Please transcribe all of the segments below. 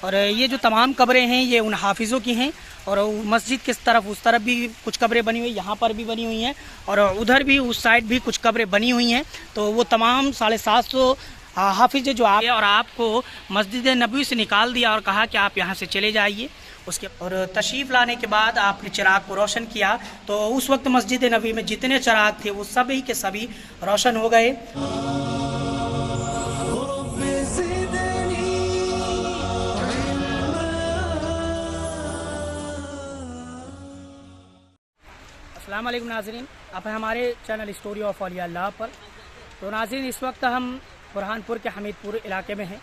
और ये जो तमाम कब्रें हैं ये उन हाफिज़ों की हैं। और मस्जिद के तरफ उस तरफ भी कुछ कब्रें बनी हुई, यहाँ पर भी बनी हुई हैं, और उधर भी उस साइड भी कुछ कब्रें बनी हुई हैं। तो वो तमाम 750 हाफिज़ जो आए और आपको मस्जिद नबवी से निकाल दिया और कहा कि आप यहाँ से चले जाइए। उसके और तशरीफ़ लाने के बाद आपने चिराग को रोशन किया, तो उस वक्त मस्जिद नबवी में जितने चिराग थे वो सभी के सभी रोशन हो गए। अस्सलाम वालेकुम नाज़रीन, आप हैं हमारे चैनल स्टोरी ऑफ औलिया अल्लाह पर। तो नाज़रीन, इस वक्त हम बुरहानपुर के हमीदपुर इलाके में हैं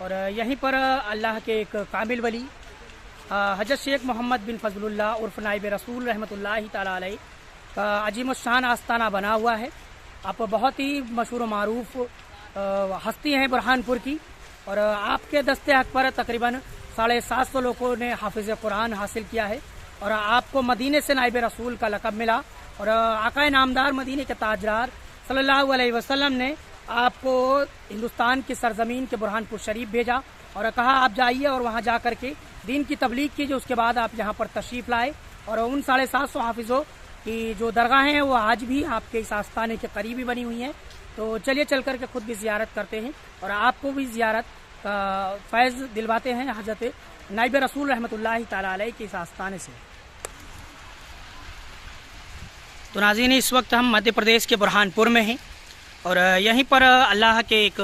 और यहीं पर अल्लाह के एक कामिल वली हज़रत शेख मोहम्मद बिन फजलुल्लाह उर्फ नाइब रसूल रहमतुल्लाहि ताला अलैह का अजीम शान आस्ताना बना हुआ है। आप बहुत ही मशहूर व मारूफ हस्ती हैं बुरहानपुर की, और आपके दस्ते हक पर तकरीबन 750 लोगों ने हाफिज़ कुरान हासिल किया है। और आपको मदीने से नाइब रसूल का लक़ब मिला, और आक़ाए नामदार मदीने के ताजदार सल्लल्लाहु अलैहि वसल्लम ने आपको हिंदुस्तान की सरजमीन के बुरहानपुर शरीफ भेजा और कहा आप जाइए और वहाँ जा कर के दीन की तबलीग कीजिए। उसके बाद आप यहाँ पर तशरीफ़ लाए, और उन 750 हाफिज़ों की जो दरगाहें हैं वो आज भी आपके इस आस्थाने के करीब ही बनी हुई हैं। तो चलिए चल कर के खुद भी ज़ियारत करते हैं और आपको भी ज़ियारत का फैज़ दिलवाते हैं हज़रत नाइब रसूल रहमतुल्लाहि ताला अलैह के इस आस्थाने से। तो नाज़रीन, इस वक्त हम मध्य प्रदेश के बुरहानपुर में हैं और यहीं पर अल्लाह के एक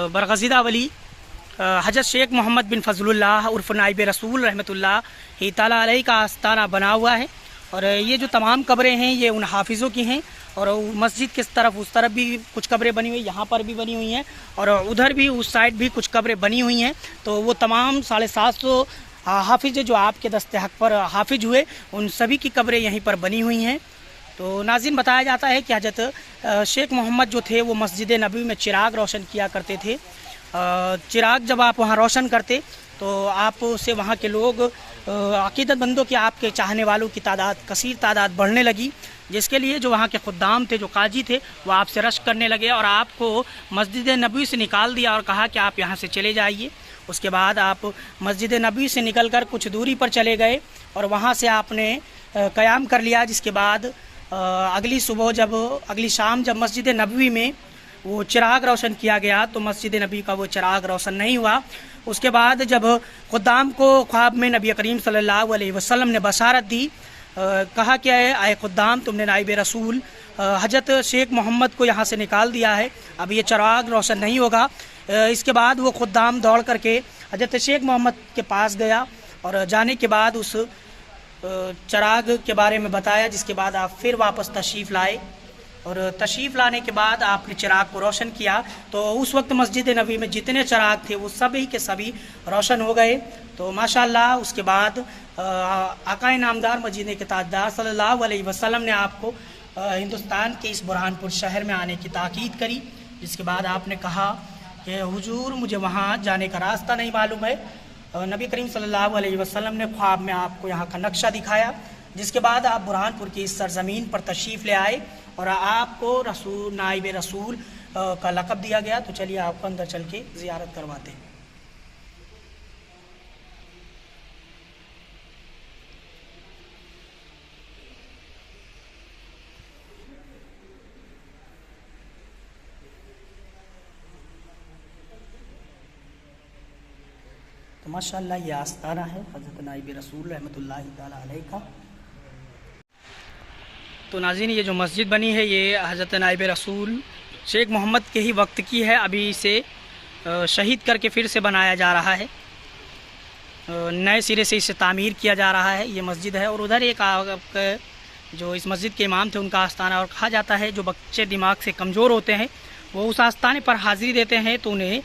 बरगज़िदा वली हज़रत शेख मोहम्मद बिन फजलुल्लाह उर्फ नाइब रसूल रहमतुल्लाहि ताला अलैह का आस्थाना बना हुआ है। और ये जो तमाम कब्रें हैं ये उन हाफिज़ों की हैं, और मस्जिद के तरफ उस तरफ भी कुछ कब्रें बनी हुई, यहाँ पर भी बनी हुई हैं, और उधर भी उस साइड भी कुछ कब्रें बनी हुई हैं। तो वो तमाम 750 हाफिज़ जो आपके दस्ते हक पर हाफिज हुए उन सभी की कब्रें यहीं पर बनी हुई हैं। तो नाज़रीन, बताया जाता है कि हज़रत शेख मोहम्मद जो थे वो मस्जिद नबवी में चिराग रोशन किया करते थे। चिराग जब आप वहाँ रोशन करते तो आप से वहाँ के लोग अक़ीदतमंदों के, आपके चाहने वालों की तादाद, कसीर तादाद बढ़ने लगी, जिसके लिए जो वहाँ के खुद्दाम थे, जो काजी थे, वो आपसे रश करने लगे और आपको मस्जिद नबवी से निकाल दिया और कहा कि आप यहाँ से चले जाइए। उसके बाद आप मस्जिद नबवी से निकल कर कुछ दूरी पर चले गए और वहाँ से आपने क़याम कर लिया। जिसके बाद अगली सुबह अगली शाम जब मस्जिद नबवी में वो चिराग रोशन किया गया तो मस्जिद नबी का वो चिराग रोशन नहीं हुआ। उसके बाद जब खुद्दाम को ख्वाब में नबी करीम सल्लल्लाहु अलैहि वसल्लम ने बशारत दी, कहा कि आए खुद्दाम, तुमने नाइब रसूल हज़रत शेख मोहम्मद को यहाँ से निकाल दिया है, अब ये चिराग रोशन नहीं होगा। इसके बाद वो खुद्दाम दौड़ करके हज़रत शेख मोहम्मद के पास गया और जाने के बाद उस चिराग के बारे में बताया। जिसके बाद आप फिर वापस तशरीफ़ लाए, और तशरीफ़ लाने के बाद आपने चिराग को रोशन किया। तो उस वक्त मस्जिद नबवी में जितने चिराग थे वो सभी के सभी रोशन हो गए। तो माशाअल्लाह उसके बाद आक़ाए नामदार मदीने के ताजदार सल्लल्लाहु अलैहि वसल्लम ने आपको हिंदुस्तान के इस बुरहानपुर शहर में आने की ताकीद करी। जिसके बाद आपने कहा कि हुजूर, मुझे वहाँ जाने का रास्ता नहीं मालूम है। नबी करीम सल्लल्लाहु अलैहि वसल्लम ने ख्वाब में आपको यहाँ का नक्शा दिखाया। जिसके बाद आप बुरहानपुर की इस सरजमीन पर तशरीफ़ ले आए और आपको रसूल, नाइब रसूल का लक़ब दिया गया। तो चलिए आपको अंदर चल के ज़ियारत करवाते हैं। तो माशाअल्लाह ये आस्ताना है हज़रत नाइब रसूल रहमतुल्लाहि ताला अलैह का। तो नाज़रीन, ये जो मस्जिद बनी है ये हज़रत नाइब रसूल शेख मोहम्मद के ही वक्त की है। अभी इसे शहीद करके फिर से बनाया जा रहा है, नए सिरे से इसे तामीर किया जा रहा है। ये मस्जिद है, और उधर एक जो इस मस्जिद के इमाम थे उनका आस्थाना। और कहा जाता है जो बच्चे दिमाग से कमज़ोर होते हैं वो उस आस्थाने पर हाज़िरी देते हैं, तो उन्हें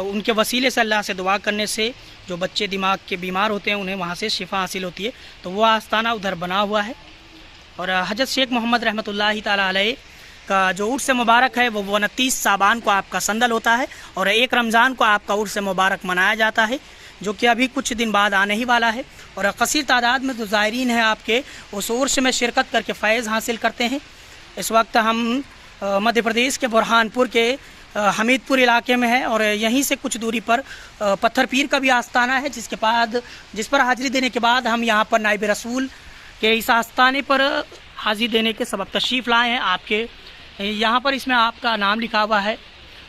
उनके वसीले से, अल्लाह से दुआ करने से जो बच्चे दिमाग के बीमार होते हैं उन्हें वहाँ से शिफा हासिल होती है। तो वो आस्थाना उधर बना हुआ है। और हज़रत शेख मोहम्मद रहमतुल्लाहि ताला अलैह का जो उर्स मुबारक है वो 29 साबान को आपका संदल होता है, और 1 रमज़ान को आपका उर्स मुबारक मनाया जाता है, जो कि अभी कुछ दिन बाद आने ही वाला है। और कसीर तादाद में जो ज़ायरीन हैं आपके उस उर्स में शिरकत करके फ़ैज़ हासिल करते हैं। इस वक्त हम मध्य प्रदेश के बुरहानपुर के हमीदपुर इलाके में है और यहीं से कुछ दूरी पर पत्थर पीर का भी आस्थाना है, जिस पर हाजिरी देने के बाद हम यहाँ पर नाइब रसूल के इस आस्थाने पर हाजिरी देने के सबब तशरीफ़ लाए हैं। आपके यहाँ पर इसमें आपका नाम लिखा हुआ है,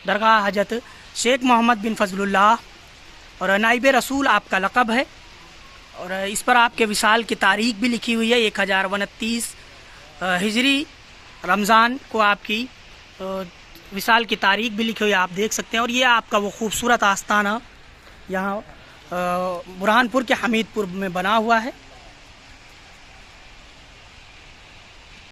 दरगाह हजरत शेख मोहम्मद बिन फजलुल्लाह, और नाइब रसूल आपका लक़ब है। और इस पर आपके विसाल की तारीख भी लिखी हुई है, 1029 हिजरी रमज़ान को आपकी विसाल की तारीख भी लिखी हुई है, आप देख सकते हैं। और ये आपका वो खूबसूरत आस्थाना यहाँ बुरहानपुर के हमीदपुर में बना हुआ है।